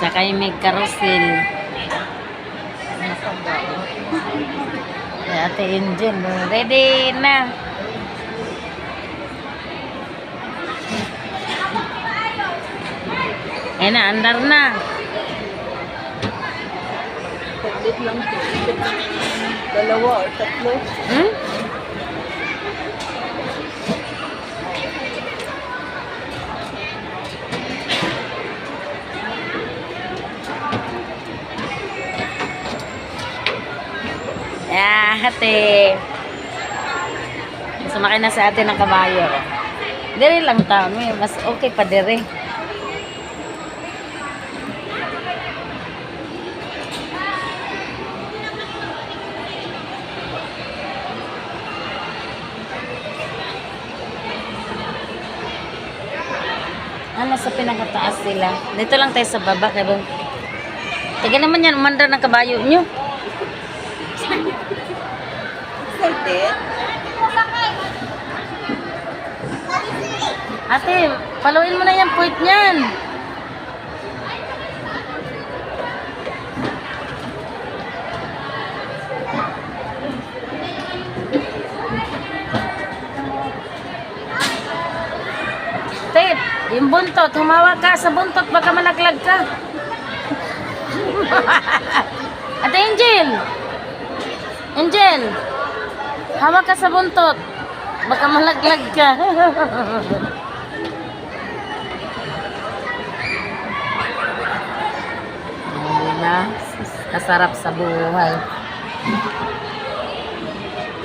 kay may carousel. Kay Ate Angel, ready na. Ayan na, andar na. Saglit lang. Dalawa or tatlo. Hmm? Ate. Sumakay na sa atin ng kabayo. Dire lang taon. Mas okay pa dire. Nasa pinakataas sila. Dito lang tayo sa baba. Kaya taga naman yan, umandar ng kabayo nyo. Excited? Ate, paluin mo na yung puwit niyan. Ate, yung buntot, humawa ka sa buntot, baka malaglag ka. Ate Angel! Angel! Hawak ka sa buntot, baka malaglag ka. Na, kasarap sa buhay.